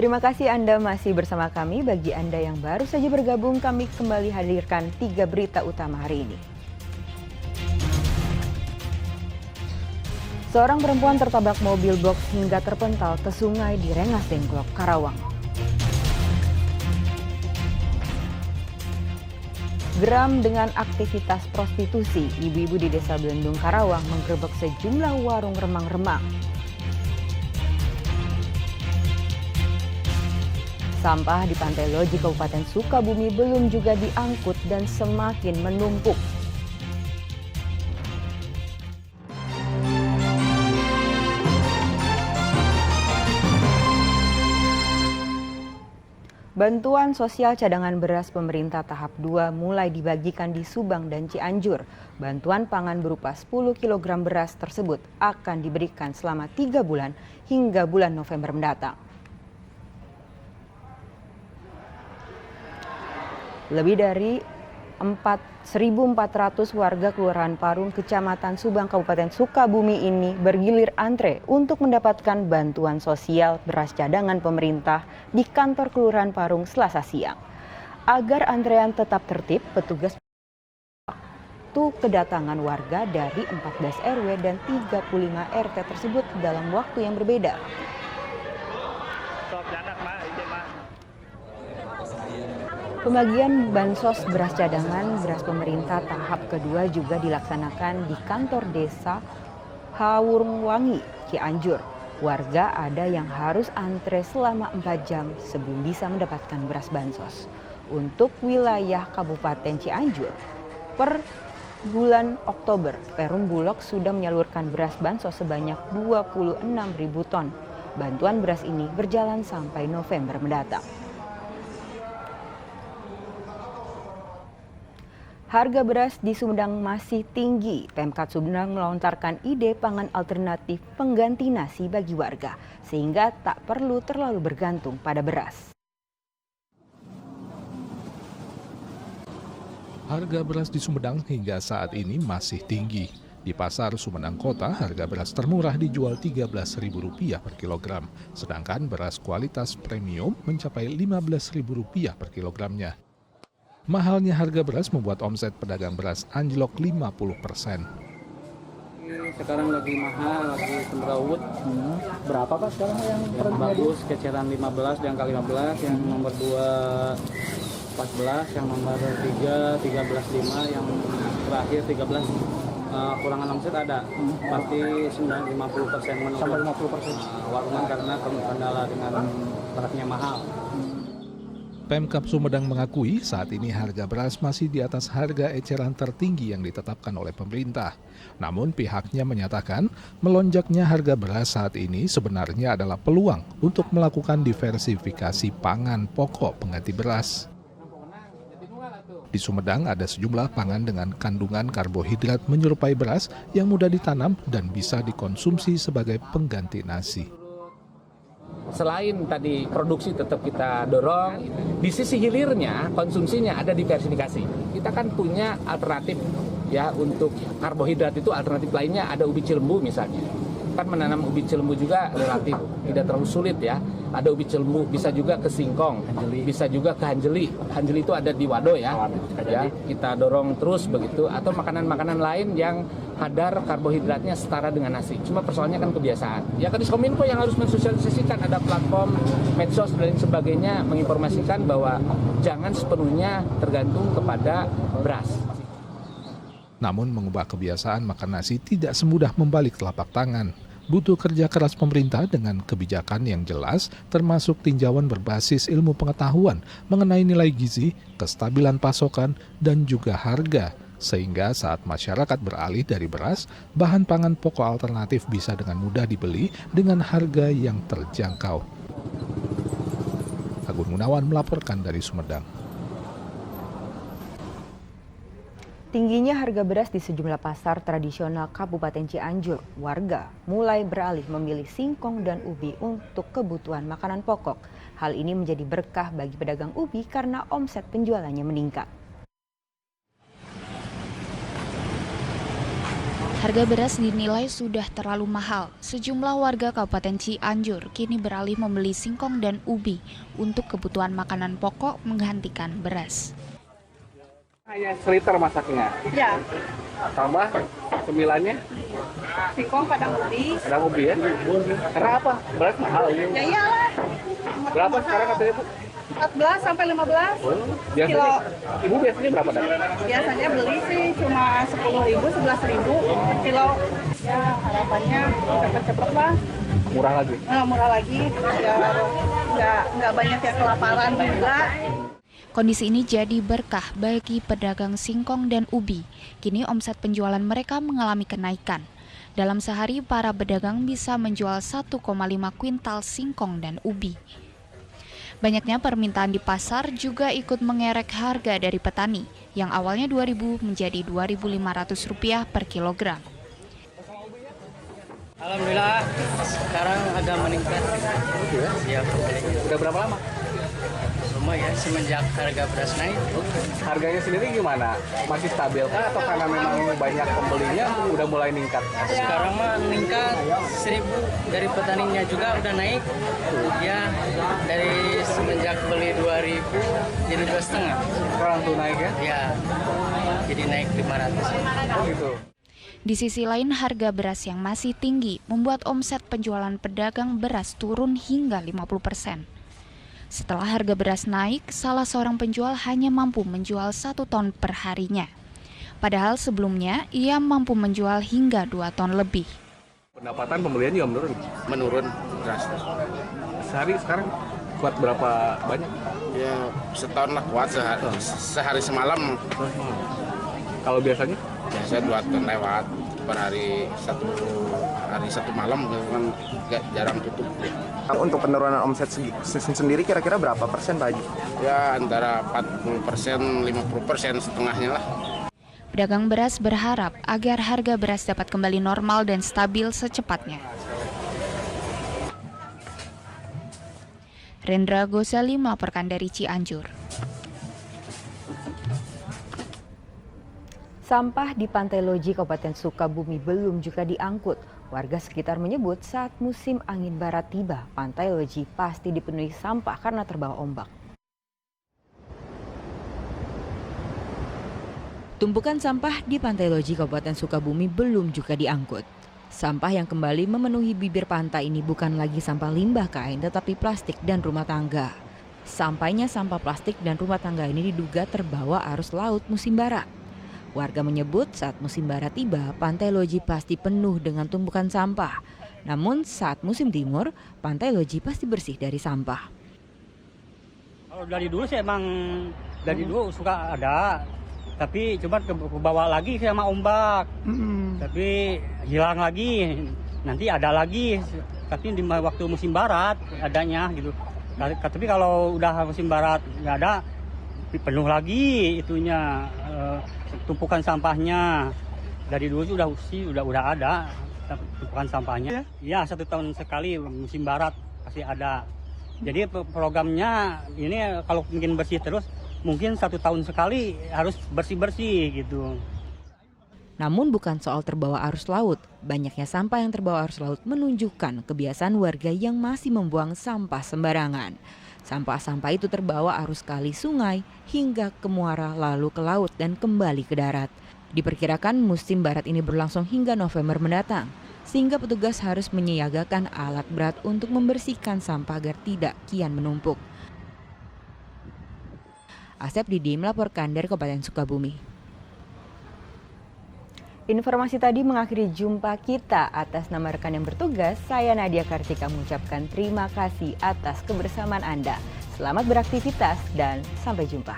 Terima kasih Anda masih bersama kami. Bagi Anda yang baru saja bergabung, kami kembali hadirkan 3 berita utama hari ini. Seorang perempuan tertabrak mobil box hingga terpental ke sungai di Rengas Dengklok, Karawang. Geram dengan aktivitas prostitusi, ibu-ibu di Desa Belendung, Karawang menggerebek sejumlah warung remang-remang. Sampah di Pantai Loji Kabupaten Sukabumi belum juga diangkut dan semakin menumpuk. Bantuan sosial cadangan beras pemerintah tahap 2 mulai dibagikan di Subang dan Cianjur. Bantuan pangan berupa 10 kg beras tersebut akan diberikan selama 3 bulan hingga bulan November mendatang. Lebih dari 1.400 warga Kelurahan Parung, Kecamatan Subang, Kabupaten Sukabumi ini bergilir antre untuk mendapatkan bantuan sosial beras cadangan pemerintah di kantor Kelurahan Parung Selasa siang. Agar antrean tetap tertib, petugas waktu kedatangan warga dari 14 RW dan 35 RT tersebut dalam waktu yang berbeda. Pembagian bansos beras cadangan beras pemerintah tahap kedua juga dilaksanakan di kantor desa Hawurwangi, Cianjur. Warga ada yang harus antre selama 4 jam sebelum bisa mendapatkan beras bansos. Untuk wilayah Kabupaten Cianjur, per bulan Oktober, Perum Bulog sudah menyalurkan beras bansos sebanyak 26.000 ton. Bantuan beras ini berjalan sampai November mendatang. Harga beras di Sumedang masih tinggi. Pemkab Sumedang melontarkan ide pangan alternatif pengganti nasi bagi warga, sehingga tak perlu terlalu bergantung pada beras. Harga beras di Sumedang hingga saat ini masih tinggi. Di pasar Sumedang Kota, harga beras termurah dijual Rp13.000 per kilogram, sedangkan beras kualitas premium mencapai Rp15.000 per kilogramnya. Mahalnya harga beras membuat omset pedagang beras anjlok 50%. Sekarang lagi mahal, lagi semrawut. Berapa Pak sekarang yang Bagus, keceran 15, di angka 15, yang nomor 2 14, yang nomor 3 13.5, yang terakhir 13. Kurangan omset ada, pasti 50% menurun. Sampai 50%. Warungan karena kendala dengan beratnya mahal. Pemkab Sumedang mengakui saat ini harga beras masih di atas harga eceran tertinggi yang ditetapkan oleh pemerintah. Namun pihaknya menyatakan melonjaknya harga beras saat ini sebenarnya adalah peluang untuk melakukan diversifikasi pangan pokok pengganti beras. Di Sumedang ada sejumlah pangan dengan kandungan karbohidrat menyerupai beras yang mudah ditanam dan bisa dikonsumsi sebagai pengganti nasi. Selain tadi produksi tetap kita dorong, di sisi hilirnya konsumsinya ada diversifikasi. Kita kan punya alternatif ya untuk karbohidrat, itu alternatif lainnya ada ubi cilembu misalnya. Kan menanam ubi cilembu juga relatif tidak terlalu sulit ya. Ada ubi cilembu, bisa juga ke singkong, bisa juga ke hanjeli. Hanjeli itu ada di Wado ya. Ya, kita dorong terus begitu, atau makanan-makanan lain yang kadar karbohidratnya setara dengan nasi. Cuma persoalannya kan kebiasaan. Ya Kadiskominfo yang harus mensosialisasikan, ada platform medsos dan lain sebagainya menginformasikan bahwa jangan sepenuhnya tergantung kepada beras. Namun mengubah kebiasaan makan nasi tidak semudah membalik telapak tangan. Butuh kerja keras pemerintah dengan kebijakan yang jelas, termasuk tinjauan berbasis ilmu pengetahuan mengenai nilai gizi, kestabilan pasokan, dan juga harga. Sehingga saat masyarakat beralih dari beras, bahan pangan pokok alternatif bisa dengan mudah dibeli dengan harga yang terjangkau. Agun Gunawan melaporkan dari Sumedang. Tingginya harga beras di sejumlah pasar tradisional Kabupaten Cianjur, warga mulai beralih memilih singkong dan ubi untuk kebutuhan makanan pokok. Hal ini menjadi berkah bagi pedagang ubi karena omset penjualannya meningkat. Harga beras dinilai sudah terlalu mahal. Sejumlah warga Kabupaten Cianjur kini beralih membeli singkong dan ubi untuk kebutuhan makanan pokok menggantikan beras. Hanya seliter masaknya. Ya, Tambah cemilannya singkong kadang ubi. ada ubi ya. Karena apa? Beras mahal. Ya iyalah. Berapa sekarang katanya Bu? 14 sampai 15 Biasanya, kilo. Ibu biasanya berapa dah? Biasanya beli sih cuma 10.000, 11.000 per kilo. Ya harapannya cepet-cepet lah. Murah lagi. Murah lagi. Ya nggak banyak yang kelaparan juga. Kondisi ini jadi berkah bagi pedagang singkong dan ubi. Kini omset penjualan mereka mengalami kenaikan. Dalam sehari, para pedagang bisa menjual 1,5 kuintal singkong dan ubi. Banyaknya permintaan di pasar juga ikut mengerek harga dari petani, yang awalnya Rp2.000 menjadi Rp2.500 per kilogram. Alhamdulillah, sekarang agak meningkat. Ya, Udah berapa lama? lumayan semenjak harga beras naik. Harganya sendiri gimana? Masih stabil kah atau karena memang banyak pembelinya udah mulai meningkat? Sekarang mah meningkat 1.000 dari petaninya juga udah naik. Ya, dari semenjak beli 2.000 jadi 2,5. Sekarang tuh naik ya? Ya, jadi naik 500. Oh gitu. Di sisi lain, harga beras yang masih tinggi membuat omset penjualan pedagang beras turun hingga 50%. Setelah harga beras naik, salah seorang penjual hanya mampu menjual 1 ton per harinya. Padahal sebelumnya ia mampu menjual hingga 2 ton lebih. Pendapatan pembelian juga menurun? Menurun drastis. Sehari sekarang kuat berapa banyak? Ya setahun lah kuat sehari semalam. Kalau biasanya? Biasanya 2 ton lewat per hari, satu malam kan jarang tutup. Untuk penurunan omset sendiri kira-kira berapa persen Pak Haji? Ya antara 40%, 50% setengahnya lah. Pedagang beras berharap agar harga beras dapat kembali normal dan stabil secepatnya. Rendra Gosali melaporkan dari Cianjur. Sampah di Pantai Loji Kabupaten Sukabumi belum juga diangkut. Warga sekitar menyebut saat musim angin barat tiba, Pantai Loji pasti dipenuhi sampah karena terbawa ombak. Tumpukan sampah di Pantai Loji Kabupaten Sukabumi belum juga diangkut. Sampah yang kembali memenuhi bibir pantai ini bukan lagi sampah limbah kain tetapi plastik dan rumah tangga. Sampainya sampah plastik dan rumah tangga ini diduga terbawa arus laut musim barat. Warga menyebut saat musim barat tiba, Pantai Loji pasti penuh dengan tumpukan sampah. Namun saat musim timur, Pantai Loji pasti bersih dari sampah. Kalau dari dulu sih emang dari dulu suka ada, tapi cuma kebawa lagi sama ombak. Tapi hilang lagi, nanti ada lagi. Tapi di waktu musim barat adanya gitu. Tapi kalau udah musim barat nggak ada, penuh lagi itunya. Tumpukan sampahnya dari dulu udah ada tumpukan sampahnya. Ya 1 tahun sekali musim barat pasti ada. Jadi programnya ini kalau mungkin bersih terus mungkin 1 tahun sekali harus bersih gitu. Namun bukan soal terbawa arus laut, banyaknya sampah yang terbawa arus laut menunjukkan kebiasaan warga yang masih membuang sampah sembarangan. Sampah-sampah itu terbawa arus kali sungai hingga ke muara lalu ke laut dan kembali ke darat. Diperkirakan musim barat ini berlangsung hingga November mendatang, sehingga petugas harus menyiagakan alat berat untuk membersihkan sampah agar tidak kian menumpuk. Asep Didi melaporkan dari Kabupaten Sukabumi. Informasi tadi mengakhiri jumpa kita. Atas nama rekan yang bertugas, saya Nadia Kartika mengucapkan terima kasih atas kebersamaan Anda. Selamat beraktivitas dan sampai jumpa.